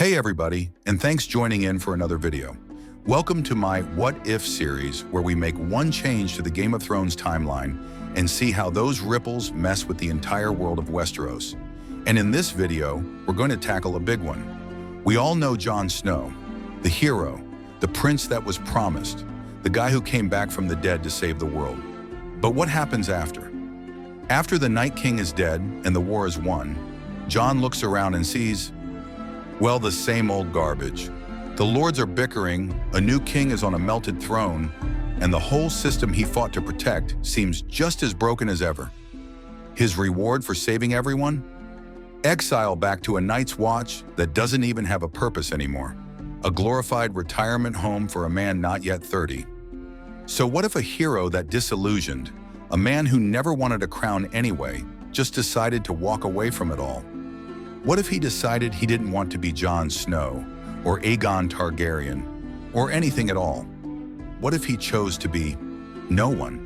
Hey everybody, and thanks joining in for another video. Welcome to my What If series, where we make one change to the Game of Thrones timeline and see how those ripples mess with the entire world of Westeros. And in this video, we're going to tackle a big one. We all know Jon Snow, the hero, the prince that was promised, the guy who came back from the dead to save the world. But what happens after? After the Night King is dead and the war is won, Jon looks around and sees, well, the same old garbage. The lords are bickering, a new king is on a melted throne, and the whole system he fought to protect seems just as broken as ever. His reward for saving everyone? Exile back to a night's watch that doesn't even have a purpose anymore. A glorified retirement home for a man not yet 30. So what if a hero that disillusioned, a man who never wanted a crown anyway, just decided to walk away from it all? What if he decided he didn't want to be Jon Snow, or Aegon Targaryen, or anything at all? What if he chose to be no one?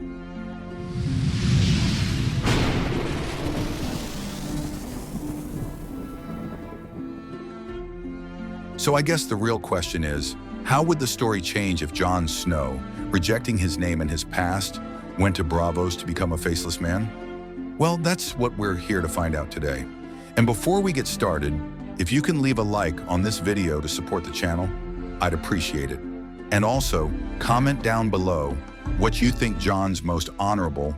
So I guess the real question is, how would the story change if Jon Snow, rejecting his name and his past, went to Braavos to become a faceless man? Well, that's what we're here to find out today. And before we get started, if you can leave a like on this video to support the channel, I'd appreciate it. And also, comment down below what you think Jon's most honorable,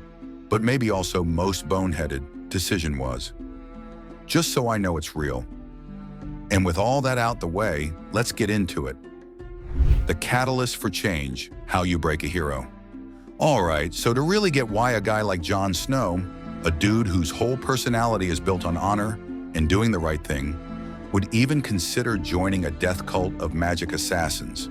but maybe also most boneheaded decision was. Just so I know it's real. And with all that out the way, let's get into it. The catalyst for change, how you break a hero. All right, so to really get why a guy like Jon Snow, a dude whose whole personality is built on honor and doing the right thing, would even consider joining a death cult of magic assassins,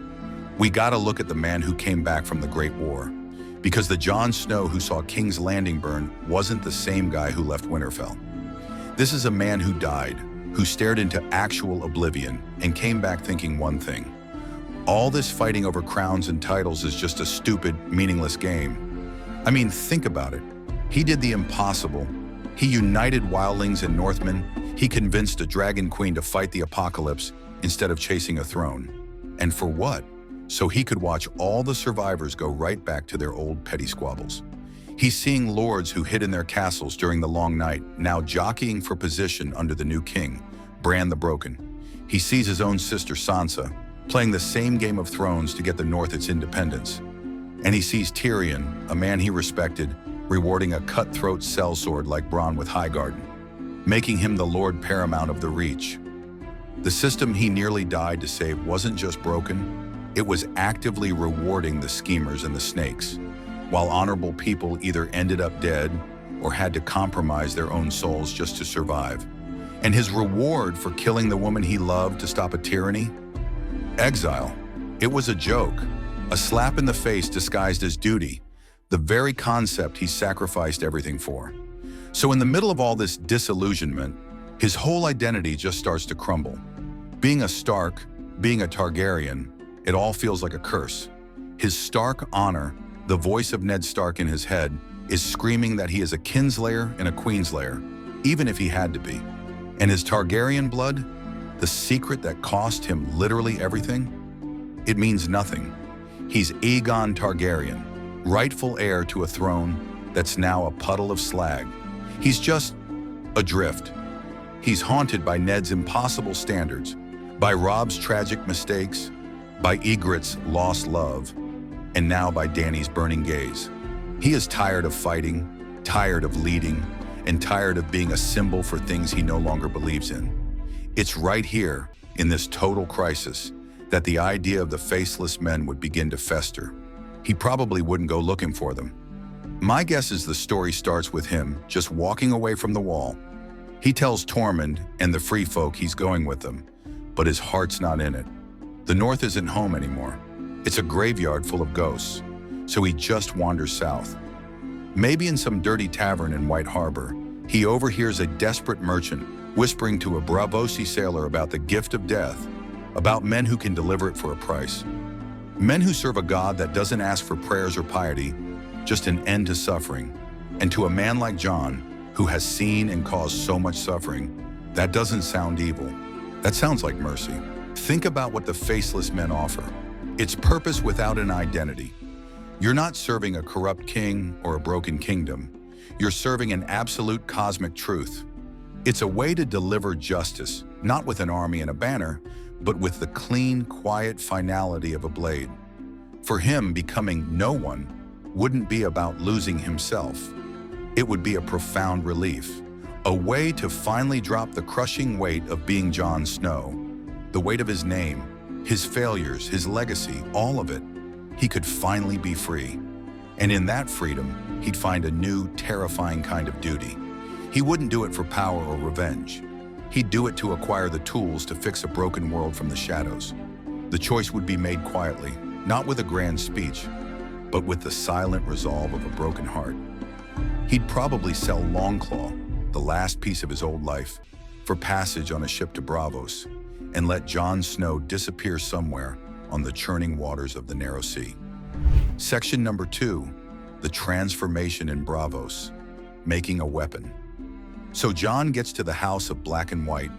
we gotta look at the man who came back from the Great War. Because the Jon Snow who saw King's Landing burn wasn't the same guy who left Winterfell. This is a man who died, who stared into actual oblivion and came back thinking one thing: all this fighting over crowns and titles is just a stupid, meaningless game. I mean, think about it. He did the impossible. He united wildlings and Northmen. He convinced a dragon queen to fight the apocalypse instead of chasing a throne. And for what? So he could watch all the survivors go right back to their old petty squabbles. He's seeing lords who hid in their castles during the long night now jockeying for position under the new king, Bran the Broken. He sees his own sister Sansa playing the same Game of Thrones to get the North its independence. And he sees Tyrion, a man he respected, rewarding a cutthroat sellsword like Bronn with Highgarden, making him the Lord Paramount of the Reach. The system he nearly died to save wasn't just broken, it was actively rewarding the schemers and the snakes, while honorable people either ended up dead or had to compromise their own souls just to survive. And his reward for killing the woman he loved to stop a tyranny? Exile. It was a joke, a slap in the face disguised as duty, the very concept he sacrificed everything for. So in the middle of all this disillusionment, his whole identity just starts to crumble. Being a Stark, being a Targaryen, it all feels like a curse. His Stark honor, the voice of Ned Stark in his head, is screaming that he is a kinslayer and a queenslayer, even if he had to be. And his Targaryen blood, the secret that cost him literally everything, it means nothing. He's Aegon Targaryen, rightful heir to a throne that's now a puddle of slag. He's just adrift. He's haunted by Ned's impossible standards, by Robb's tragic mistakes, by Ygritte's lost love, and now by Dany's burning gaze. He is tired of fighting, tired of leading, and tired of being a symbol for things he no longer believes in. It's right here, in this total crisis, that the idea of the faceless men would begin to fester. He probably wouldn't go looking for them. My guess is the story starts with him just walking away from the wall. He tells Tormund and the free folk he's going with them, but his heart's not in it. The North isn't home anymore. It's a graveyard full of ghosts, so he just wanders south. Maybe in some dirty tavern in White Harbor, he overhears a desperate merchant whispering to a Braavosi sailor about the gift of death, about men who can deliver it for a price. Men who serve a God that doesn't ask for prayers or piety, just an end to suffering. And to a man like Jon, who has seen and caused so much suffering, that doesn't sound evil. That sounds like mercy. Think about what the Faceless men offer. It's purpose without an identity. You're not serving a corrupt king or a broken kingdom. You're serving an absolute cosmic truth. It's a way to deliver justice, not with an army and a banner, but with the clean, quiet finality of a blade. For him, becoming no one wouldn't be about losing himself. It would be a profound relief, a way to finally drop the crushing weight of being Jon Snow, the weight of his name, his failures, his legacy, all of it. He could finally be free. And in that freedom, he'd find a new, terrifying kind of duty. He wouldn't do it for power or revenge. He'd do it to acquire the tools to fix a broken world from the shadows. The choice would be made quietly, not with a grand speech, but with the silent resolve of a broken heart. He'd probably sell Longclaw, the last piece of his old life, for passage on a ship to Braavos, and let Jon Snow disappear somewhere on the churning waters of the Narrow Sea. Section number 2, the transformation in Braavos, making a weapon. So Jon gets to the House of Black and White,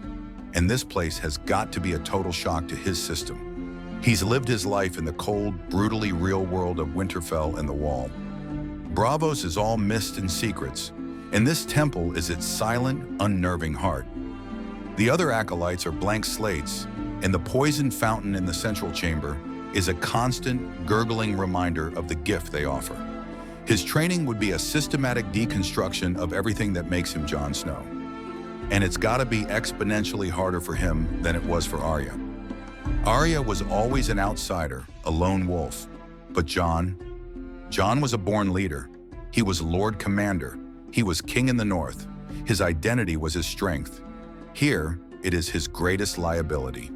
and this place has got to be a total shock to his system. He's lived his life in the cold, brutally real world of Winterfell and the Wall. Braavos is all mist and secrets, and this temple is its silent, unnerving heart. The other acolytes are blank slates, and the poison fountain in the central chamber is a constant, gurgling reminder of the gift they offer. His training would be a systematic deconstruction of everything that makes him Jon Snow. And it's gotta be exponentially harder for him than it was for Arya. Arya was always an outsider, a lone wolf. But Jon was a born leader. He was Lord Commander. He was king in the north. His identity was his strength. Here, it is his greatest liability.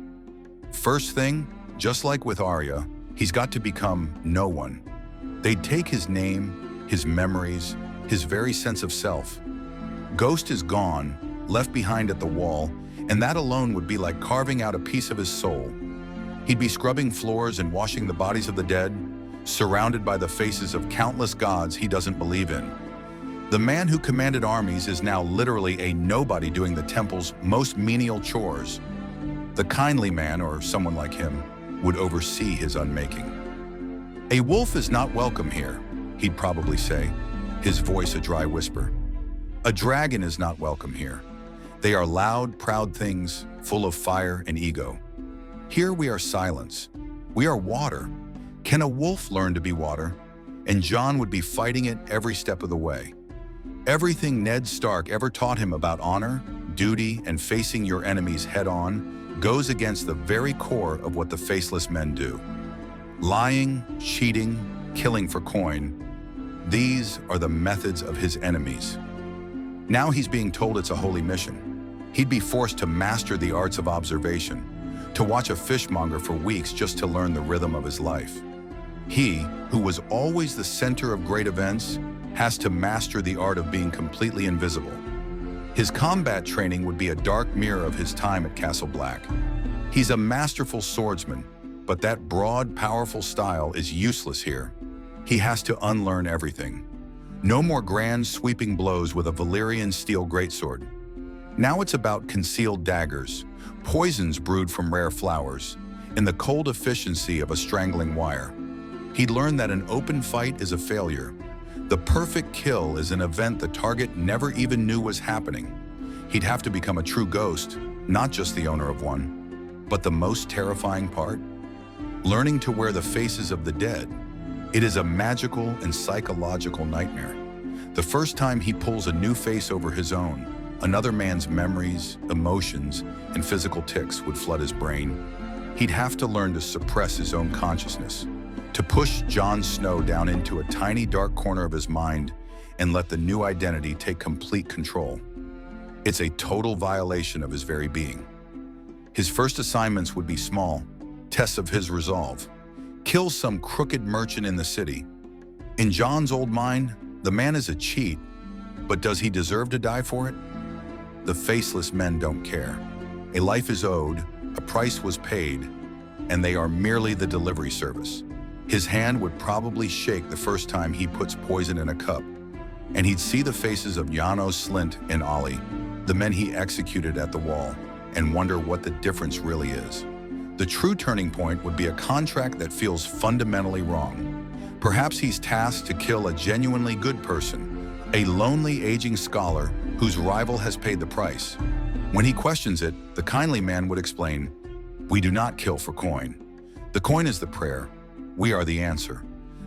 First thing, just like with Arya, he's got to become no one. They'd take his name, his memories, his very sense of self. Ghost is gone, left behind at the wall, and that alone would be like carving out a piece of his soul. He'd be scrubbing floors and washing the bodies of the dead, surrounded by the faces of countless gods he doesn't believe in. The man who commanded armies is now literally a nobody doing the temple's most menial chores. The kindly man, or someone like him, would oversee his unmaking. "A wolf is not welcome here," he'd probably say, his voice a dry whisper. "A dragon is not welcome here. They are loud, proud things, full of fire and ego. Here we are silence. We are water. Can a wolf learn to be water?" And Jon would be fighting it every step of the way. Everything Ned Stark ever taught him about honor, duty, and facing your enemies head-on goes against the very core of what the Faceless men do. Lying, cheating, killing for coin, these are the methods of his enemies. Now he's being told it's a holy mission. He'd be forced to master the arts of observation, to watch a fishmonger for weeks just to learn the rhythm of his life. He, who was always the center of great events, has to master the art of being completely invisible. His combat training would be a dark mirror of his time at Castle Black. He's a masterful swordsman, but that broad, powerful style is useless here. He has to unlearn everything. No more grand, sweeping blows with a Valyrian steel greatsword. Now it's about concealed daggers, poisons brewed from rare flowers, and the cold efficiency of a strangling wire. He'd learned that an open fight is a failure. The perfect kill is an event the target never even knew was happening. He'd have to become a true ghost, not just the owner of one. But the most terrifying part? Learning to wear the faces of the dead. It is a magical and psychological nightmare. The first time he pulls a new face over his own, another man's memories, emotions, and physical tics would flood his brain. He'd have to learn to suppress his own consciousness, to push Jon Snow down into a tiny dark corner of his mind and let the new identity take complete control. It's a total violation of his very being. His first assignments would be small, tests of his resolve. Kill some crooked merchant in the city. In Jon's old mind, the man is a cheat, but does he deserve to die for it? The Faceless men don't care. A life is owed, a price was paid, and they are merely the delivery service. His hand would probably shake the first time he puts poison in a cup, and he'd see the faces of Janos, Slint, and Ollie, the men he executed at the wall, and wonder what the difference really is. The The true turning point would be a contract that feels fundamentally wrong. Perhaps he's tasked to kill a genuinely good person, a lonely aging scholar whose rival has paid the price. When he questions it, the kindly man would explain, "We do not kill for coin. The coin is the prayer. We are the answer.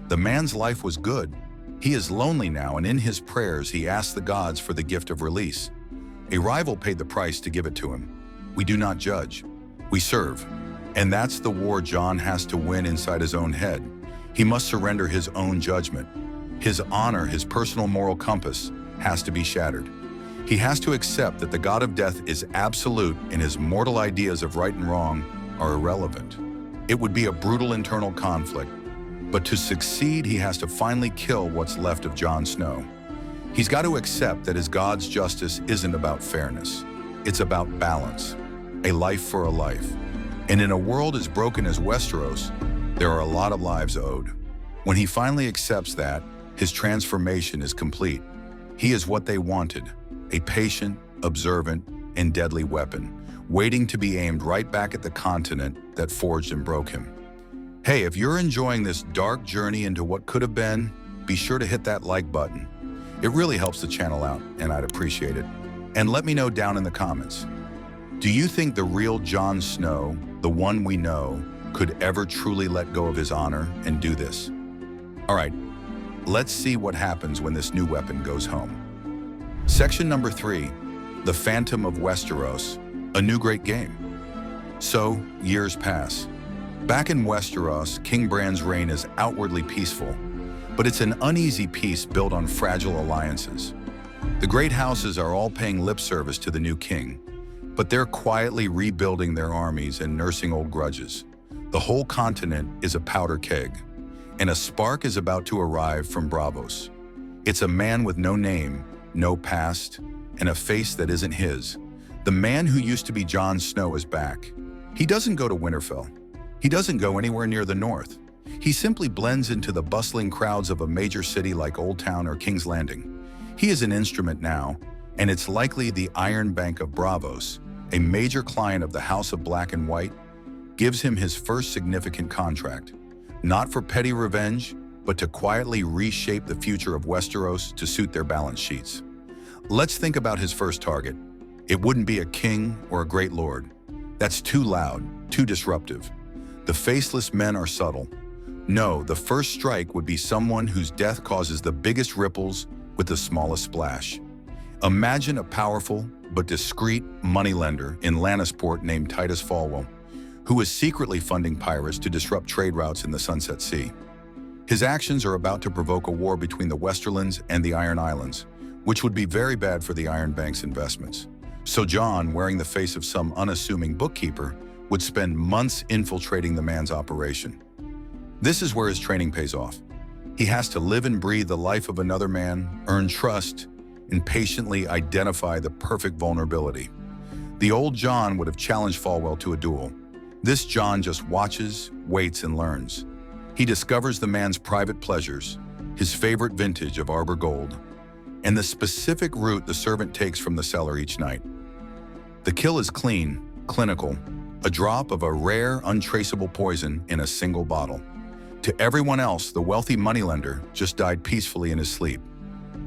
The man's life was good. He is lonely now, and in his prayers he asks the gods for the gift of release. A rival paid the price to give it to him. We do not judge. We serve." And that's the war Jon has to win inside his own head. He must surrender his own judgment. His honor, his personal moral compass, has to be shattered. He has to accept that the god of death is absolute and his mortal ideas of right and wrong are irrelevant. It would be a brutal internal conflict, but to succeed, he has to finally kill what's left of Jon Snow. He's got to accept that his god's justice isn't about fairness. It's about balance, a life for a life. And in a world as broken as Westeros, there are a lot of lives owed. When he finally accepts that, his transformation is complete. He is what they wanted, a patient, observant, and deadly weapon, waiting to be aimed right back at the continent that forged and broke him. Hey, if you're enjoying this dark journey into what could have been, be sure to hit that like button. It really helps the channel out, and I'd appreciate it. And let me know down in the comments. Do you think the real Jon Snow, the one we know, could ever truly let go of his honor and do this? All right, let's see what happens when this new weapon goes home. Section number 3, The Phantom of Westeros, a new great game. So, years pass. Back in Westeros, King Bran's reign is outwardly peaceful, but it's an uneasy peace built on fragile alliances. The great houses are all paying lip service to the new king, but they're quietly rebuilding their armies and nursing old grudges. The whole continent is a powder keg, and a spark is about to arrive from Braavos. It's a man with no name, no past, and a face that isn't his. The man who used to be Jon Snow is back. He doesn't go to Winterfell. He doesn't go anywhere near the north. He simply blends into the bustling crowds of a major city like Old Town or King's Landing. He is an instrument now, and it's likely the Iron Bank of Braavos, a major client of the House of Black and White, gives him his first significant contract, not for petty revenge, but to quietly reshape the future of Westeros to suit their balance sheets. Let's think about his first target. It wouldn't be a king or a great lord. That's too loud, too disruptive. The Faceless men are subtle. No, the first strike would be someone whose death causes the biggest ripples with the smallest splash. Imagine a powerful but discreet moneylender in Lannisport named Titus Falwell, who is secretly funding pirates to disrupt trade routes in the Sunset Sea. His actions are about to provoke a war between the Westerlands and the Iron Islands, which would be very bad for the Iron Bank's investments. So Jon, wearing the face of some unassuming bookkeeper, would spend months infiltrating the man's operation. This is where his training pays off. He has to live and breathe the life of another man, earn trust, and patiently identify the perfect vulnerability. The old Jon would have challenged Falwell to a duel. This Jon just watches, waits, and learns. He discovers the man's private pleasures, his favorite vintage of Arbor Gold, and the specific route the servant takes from the cellar each night. The kill is clean, clinical, a drop of a rare, untraceable poison in a single bottle. To everyone else, the wealthy moneylender just died peacefully in his sleep.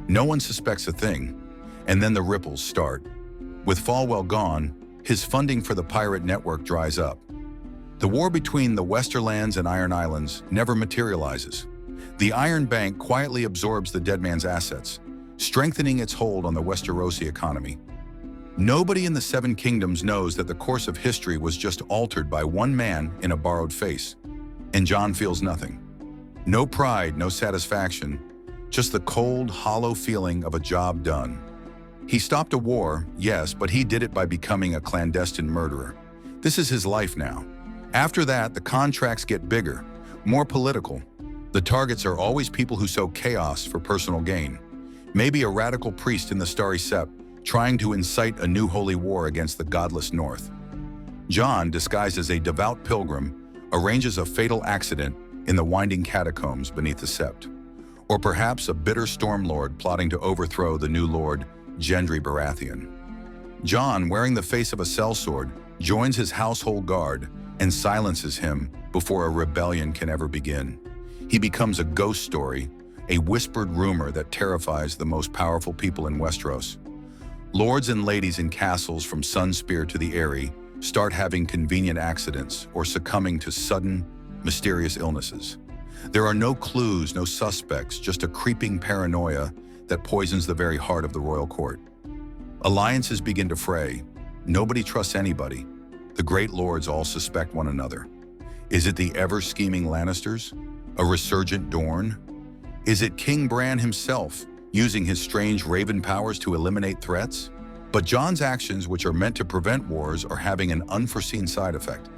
No one suspects a thing, and then the ripples start. With Falwell gone, his funding for the pirate network dries up. The war between the Westerlands and Iron Islands never materializes. The Iron Bank quietly absorbs the dead man's assets, strengthening its hold on the Westerosi economy. Nobody in the Seven Kingdoms knows that the course of history was just altered by one man in a borrowed face. And Jon feels nothing. No pride, no satisfaction, just the cold, hollow feeling of a job done. He stopped a war, yes, but he did it by becoming a clandestine murderer. This is his life now. After that, the contracts get bigger, more political. The targets are always people who sow chaos for personal gain. Maybe a radical priest in the Starry Sept, trying to incite a new holy war against the godless North. Jon, disguised as a devout pilgrim, arranges a fatal accident in the winding catacombs beneath the Sept. Or perhaps a bitter storm lord plotting to overthrow the new lord, Gendry Baratheon. Jon, wearing the face of a sellsword, joins his household guard and silences him before a rebellion can ever begin. He becomes a ghost story, a whispered rumor that terrifies the most powerful people in Westeros. Lords and ladies in castles from Sunspear to the Eyrie start having convenient accidents or succumbing to sudden, mysterious illnesses. There are no clues, no suspects, just a creeping paranoia that poisons the very heart of the royal court. Alliances begin to fray. Nobody trusts anybody. The great lords all suspect one another. Is it the ever-scheming Lannisters? A resurgent Dorne? Is it King Bran himself, using his strange raven powers to eliminate threats? But Jon's actions, which are meant to prevent wars, are having an unforeseen side effect.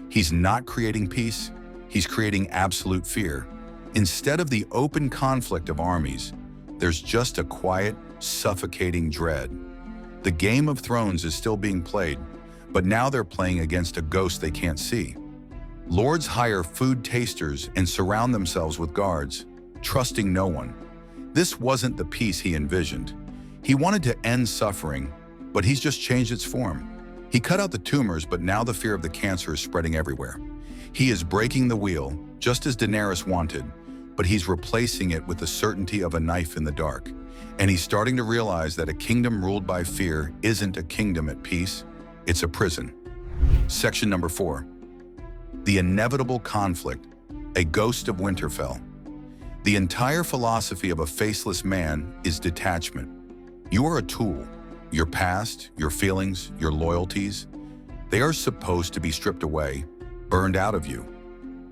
He's not creating peace, he's creating absolute fear. Instead of the open conflict of armies, there's just a quiet, suffocating dread. The Game of Thrones is still being played, but now they're playing against a ghost they can't see. Lords hire food tasters and surround themselves with guards, trusting no one. This wasn't the peace he envisioned. He wanted to end suffering, but he's just changed its form. He cut out the tumors, but now the fear of the cancer is spreading everywhere. He is breaking the wheel, just as Daenerys wanted, but he's replacing it with the certainty of a knife in the dark. And he's starting to realize that a kingdom ruled by fear isn't a kingdom at peace, it's a prison. Section number 4. The inevitable conflict, a ghost of Winterfell. The entire philosophy of a faceless man is detachment. You are a tool. Your past, your feelings, your loyalties, they are supposed to be stripped away, burned out of you.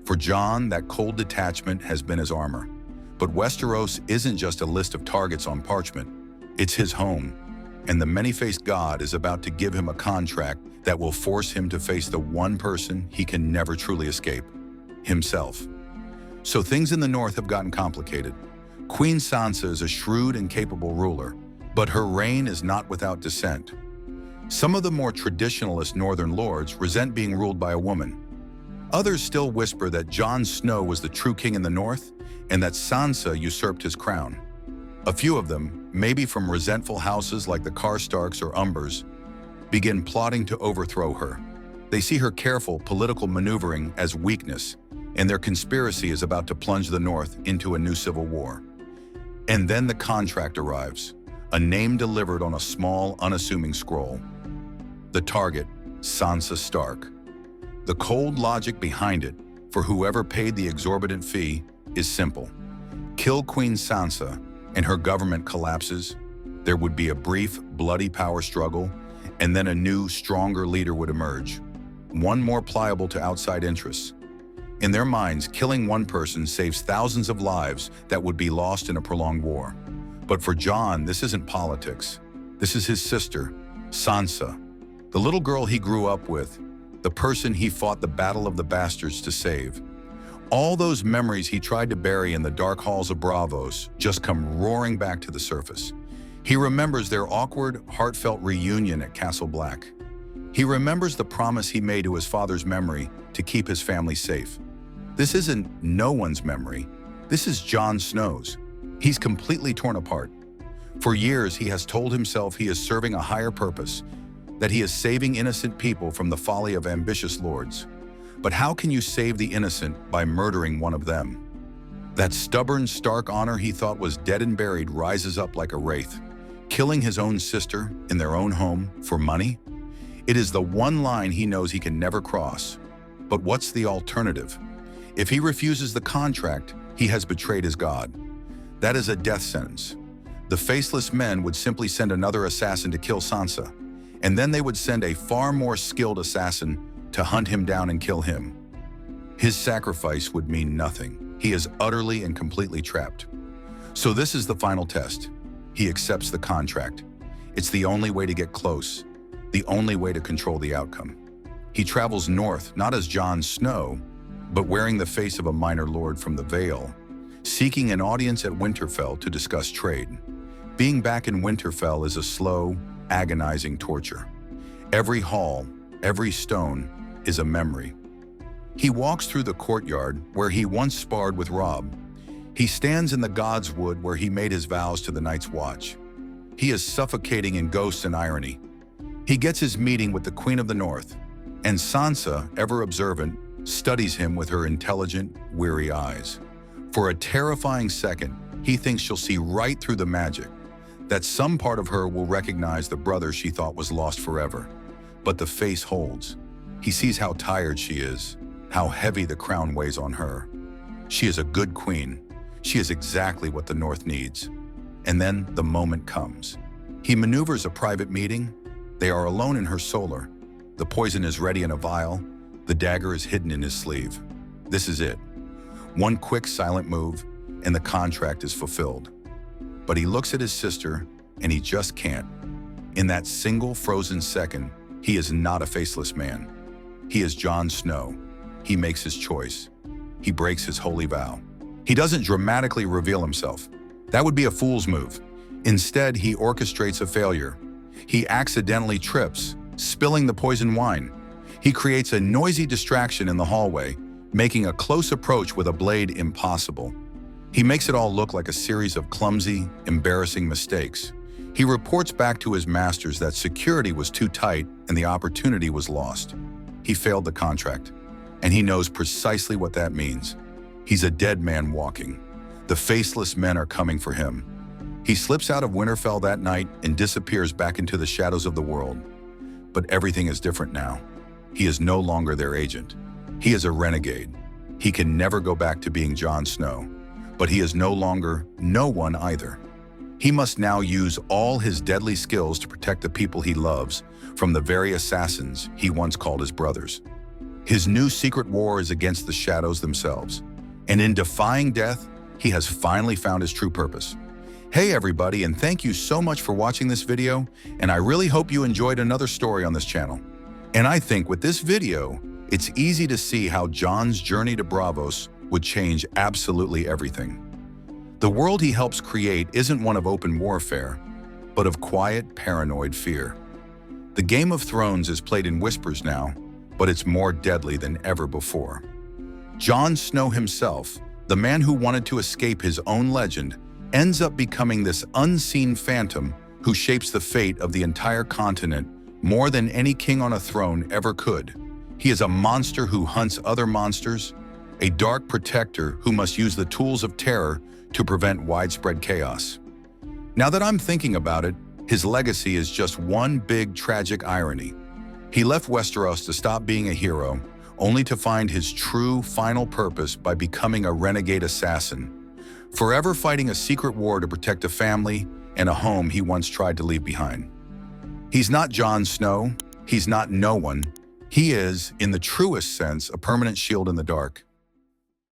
For Jon, that cold detachment has been his armor. But Westeros isn't just a list of targets on parchment. It's his home, and the many-faced god is about to give him a contract that will force him to face the one person he can never truly escape, himself. So things in the north have gotten complicated. Queen Sansa is a shrewd and capable ruler, but her reign is not without dissent. Some of the more traditionalist northern lords resent being ruled by a woman. Others still whisper that Jon Snow was the true king in the north and that Sansa usurped his crown. A few of them, maybe from resentful houses like the Karstarks or Umbers, begin plotting to overthrow her. They see her careful political maneuvering as weakness, and their conspiracy is about to plunge the north into a new civil war. And then the contract arrives, a name delivered on a small, unassuming scroll. The target, Sansa Stark. The cold logic behind it, for whoever paid the exorbitant fee, is simple. Kill Queen Sansa, and her government collapses. There would be a brief, bloody power struggle, and then a new, stronger leader would emerge, one more pliable to outside interests. In their minds, killing one person saves thousands of lives that would be lost in a prolonged war. But for Jon, this isn't politics. This is his sister, Sansa, the little girl he grew up with, the person he fought the Battle of the Bastards to save. All those memories he tried to bury in the dark halls of Braavos just come roaring back to the surface. He remembers their awkward, heartfelt reunion at Castle Black. He remembers the promise he made to his father's memory to keep his family safe. This isn't no one's memory. This is Jon Snow's. He's completely torn apart. For years, he has told himself he is serving a higher purpose, that he is saving innocent people from the folly of ambitious lords. But how can you save the innocent by murdering one of them? That stubborn, stark honor he thought was dead and buried rises up like a wraith, killing his own sister in their own home for money? It is the one line he knows he can never cross. But what's the alternative? If he refuses the contract, he has betrayed his god. That is a death sentence. The Faceless men would simply send another assassin to kill Sansa, and then they would send a far more skilled assassin to hunt him down and kill him. His sacrifice would mean nothing. He is utterly and completely trapped. So this is the final test. He accepts the contract. It's the only way to get close, the only way to control the outcome. He travels north, not as Jon Snow, but wearing the face of a minor lord from the Vale, seeking an audience at Winterfell to discuss trade. Being back in Winterfell is a slow, agonizing torture. Every hall, every stone is a memory. He walks through the courtyard where he once sparred with Robb. He stands in the God's Wood where he made his vows to the Night's Watch. He is suffocating in ghosts and irony. He gets his meeting with the Queen of the North, And Sansa, ever observant, studies him with her intelligent, weary eyes. For a terrifying second, he thinks she'll see right through the magic, that some part of her will recognize the brother she thought was lost forever. But the face holds. He sees how tired she is, how heavy the crown weighs on her. She is a good queen. She is exactly what the North needs. And then the moment comes. He maneuvers a private meeting. They are alone in her solar. The poison is ready in a vial. The dagger is hidden in his sleeve. This is it. One quick, silent move, and the contract is fulfilled. But he looks at his sister, and he just can't. In that single frozen second, he is not a faceless man. He is Jon Snow. He makes his choice. He breaks his holy vow. He doesn't dramatically reveal himself. That would be a fool's move. Instead, he orchestrates a failure. He accidentally trips, spilling the poison wine. He creates a noisy distraction in the hallway, making a close approach with a blade impossible. He makes it all look like a series of clumsy, embarrassing mistakes. He reports back to his masters that security was too tight and the opportunity was lost. He failed the contract, and he knows precisely what that means. He's a dead man walking. The faceless men are coming for him. He slips out of Winterfell that night and disappears back into the shadows of the world. But everything is different now. He is no longer their agent. He is a renegade. He can never go back to being Jon Snow. But he is no longer no one either. He must now use all his deadly skills to protect the people he loves from the very assassins he once called his brothers. His new secret war is against the shadows themselves. And in defying death, he has finally found his true purpose. Hey everybody, and thank you so much for watching this video, and I really hope you enjoyed another story on this channel. And I think with this video, it's easy to see how Jon's journey to Braavos would change absolutely everything. The world he helps create isn't one of open warfare, but of quiet, paranoid fear. The Game of Thrones is played in whispers now, but it's more deadly than ever before. Jon Snow himself, the man who wanted to escape his own legend, ends up becoming this unseen phantom who shapes the fate of the entire continent more than any king on a throne ever could. He is a monster who hunts other monsters, a dark protector who must use the tools of terror to prevent widespread chaos. Now that I'm thinking about it, his legacy is just one big tragic irony. He left Westeros to stop being a hero, only to find his true final purpose by becoming a renegade assassin, forever fighting a secret war to protect a family and a home he once tried to leave behind. He's not Jon Snow, he's not no one. He is, in the truest sense, a permanent shield in the dark.